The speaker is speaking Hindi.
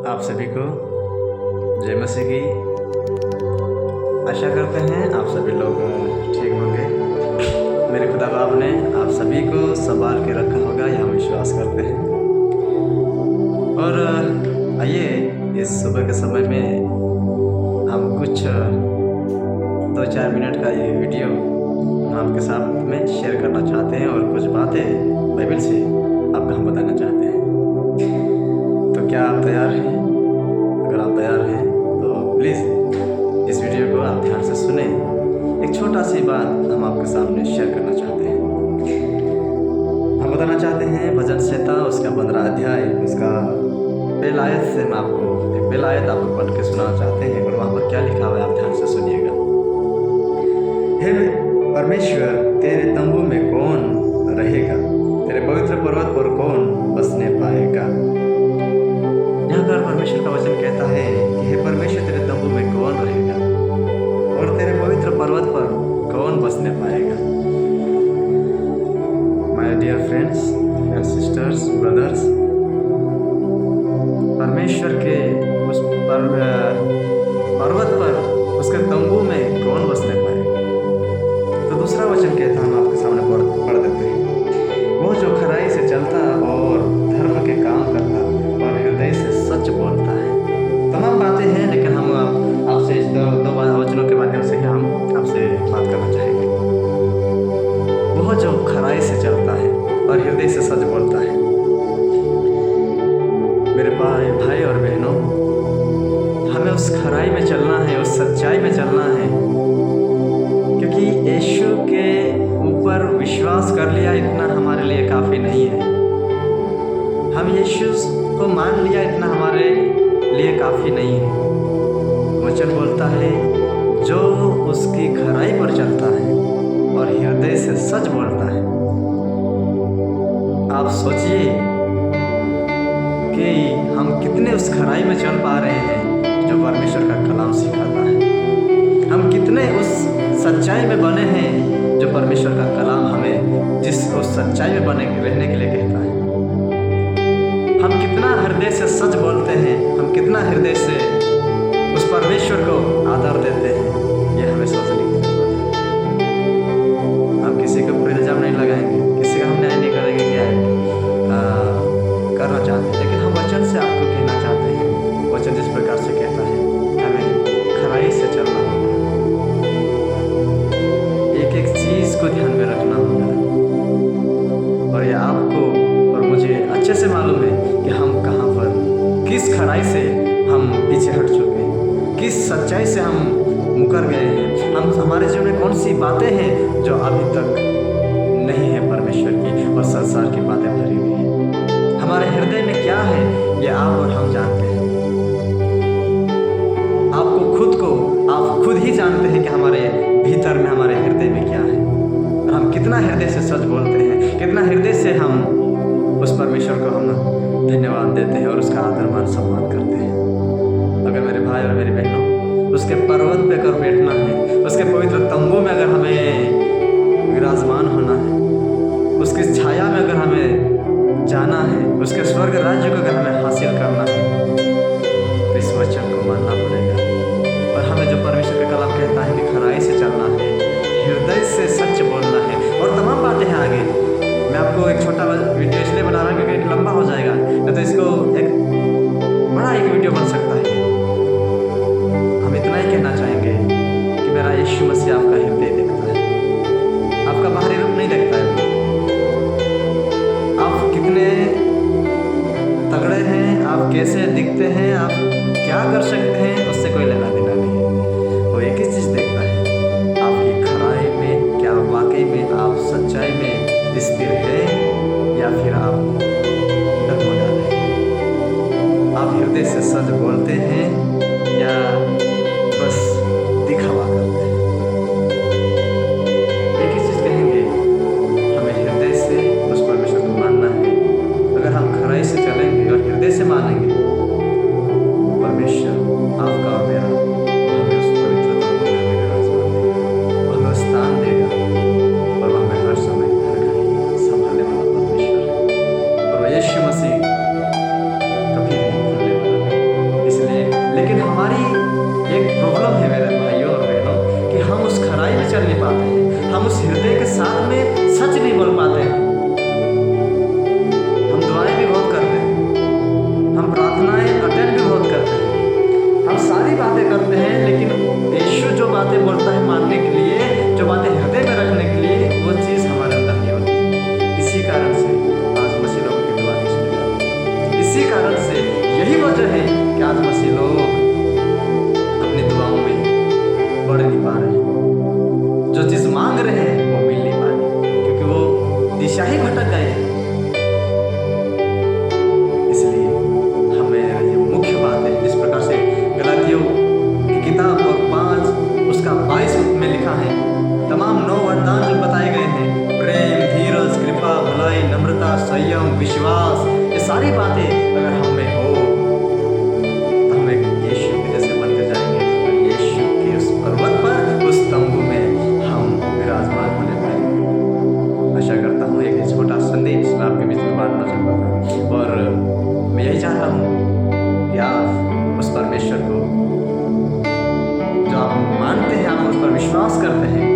आप सभी को जय मसीह की। आशा करते हैं आप सभी लोग ठीक होंगे। मेरे खुदा बाप ने आप सभी को संभाल के रखा होगा, यह हम विश्वास करते हैं। और आइए इस सुबह के समय में हम कुछ 2-4 मिनट का ये वीडियो हम आपके साथ में शेयर करना चाहते हैं और कुछ बातें बाइबल से आपको हम बताना चाहते हैं। तो क्या आप तैयार हैं? अगर आप तैयार हैं तो प्लीज़ इस वीडियो को आप ध्यान से सुने। एक छोटा सी बात हम आपके सामने शेयर करना चाहते हैं। हम बताना चाहते हैं भजन संहिता उसका 15 अध्याय उसका पहला आयत से मैं आपको एक पहला आयत आपको पढ़ के सुनाना चाहते हैं और वहाँ पर क्या लिखा हुआ है आप ध्यान से सुनिएगा। हे परमेश्वर, तेरे तंबू में कौन रहेगा? तेरे पवित्र पर्वत पर कौन बसने पाएगा? यहाँ पर परमेश्वर का वचन कहता है कि हे परमेश्वर, तेरे तंबू में कौन रहेगा और तेरे पवित्र पर्वत पर कौन बसने पाएगा? My dear friends and sisters, brothers, परमेश्वर के उस पर्वत पर उसके तंबू में कौन बसने पाएगा? तो दूसरा वचन कहता हम आपके सामने पढ़ देते हैं। वो जो खराई से चलता और धर्म के काम करता और हृदय से सच बोलता है। तमाम बातें हैं, लेकिन हम आपसे इस दो वचनों के माध्यम से हम आपसे बात करना चाहेंगे। वो जो खराई से चलता है और हृदय से सच बोलता है। मेरे भाई और बहनों, हमें उस खराई में चलना है, उस सच्चाई में चलना है, क्योंकि यीशु के ऊपर विश्वास कर लिया इतना हमारे लिए काफ़ी नहीं है। हम यीशु को मान लिया इतना हमारे लिए काफ़ी नहीं है। वचन बोलता है जो उसकी खराई पर चलता है और हृदय से सच बोलता है। आप सोचिए कि हम कितने उस खराई में चल पा रहे हैं जो परमेश्वर का कलाम सिखाता है। हम कितने उस सच्चाई में बने हैं जो परमेश्वर का कलाम हमें उस सच्चाई में बने रहने के लिए कहता है। हम कितना हृदय से सच बोलते हैं, हम कितना हृदय से उस परमेश्वर को आदर देते हैं, ये हमें सोचने की जरूरत है। हम किसी के ऊपर इल्जाम नहीं लगाएंगे, किसी का हम न्याय नहीं करेंगे क्या करना चाहते हैं, लेकिन हम वचन से आपको कहना चाहते हैं। वचन जिस प्रकार से कहता है हमें खराई से चलना होगा, एक एक चीज़ को ध्यान में रखना होगा। और ये आपको और मुझे अच्छे से मालूम है कि हम कहाँ पर किस खराई से हम पीछे हट चुके हैं, किस सच्चाई से हम मुकर गए हैं। हम हमारे जीवन में कौन सी बातें हैं जो अभी तक नहीं है परमेश्वर की और संसार की बातें भरी हुई हैं। हमारे हृदय में क्या है ये आप और हम जानते हैं। आप खुद ही जानते हैं कि हमारे भीतर में हमारे हृदय में क्या है और हम कितना हृदय से सच बोलते हैं, कितना हृदय से हम उस परमेश्वर को हम धन्यवाद देते हैं और उसका आदर मान सम्मान करते हैं। अगर मेरे भाई और मेरी बहनों, उसके पर्वत पे अगर बैठना है, उसके पवित्र तंबू में अगर हमें विराजमान होना है, उसकी छाया में अगर हमें जाना है, उसके स्वर्ग राज्य को अगर हमें हासिल करना है, तो इस वचन को मानना पड़ेगा। और हमें जो परमेश्वर का कलाम कहता है कि खराई से चलना है, हृदय से सच बोलना है, और तमाम बातें हैं आगे। मैं आपको एक छोटा वीडियो इसलिए बना रहा हूँ क्योंकि लंबा हो जाएगा, नहीं तो इसको एक बड़ा एक वीडियो बन सकता है। हम इतना ही कहना चाहेंगे कि मेरा यीशु मसीह आपका हृदय देखता है, आपका बाहरी रूप नहीं देखता है। आप कितने तगड़े हैं, आप कैसे दिखते हैं, आप क्या कर सकते हैं, उससे कोई लेना देना नहीं है। वो एक ही चीज़ देखता है, आपकी खराई में क्या वाकई में आप सच्चाई में स्थिर है या फिर आप डगमगा रहे हैं। आप हृदय से सच बोलते हैं या बस दिखावा करते हैं। एक ही चीज़ कहेंगे, हमें हृदय से उस परमेश्वर को मानना है। अगर हम खराई से चलेंगे और हृदय से मानेंगे, परमेश्वर आपका और मेरा हमें उस पवित्र तंबू में हमें विराजमान देगा, हमें स्थान देगा और वह हमें हर समय हर घड़ी संभालने वाला परमेश्वर है। और यीशु मसीह कभी नहीं भूलने वाला है। कारण से यही वजह है कि आज मसीह लोग अपनी दुआओं में बढ़ नहीं पा रहे हैं। जो चीज़ मांग रहे हैं वो मिल नहीं पा रही, क्योंकि वो दिशा ही भटक गए हैं। इसलिए हमें ये मुख्य बात है, जिस प्रकार से गलातियों की किताब और 5 उसका 22 में लिखा है, तमाम 9 वरदान जो बताए गए हैं, प्रेम, धीरज, कृपा, भलाई, नम्रता, संयम, विश्वास, ये सारी बातें अगर हम में हो तो हम एक यीशु के जैसे बनते जाएंगे और यीशु के उस पर्वत पर, उस तंबू में हम विराजमान होने पाएंगे। आशा करता हूँ एक छोटा संदेश मैं आपके बीच में बांटना चाहता था, और मैं यही चाहता हूँ कि आप उस परमेश्वर को जो आप मानते हैं, आप उस पर विश्वास करते हैं,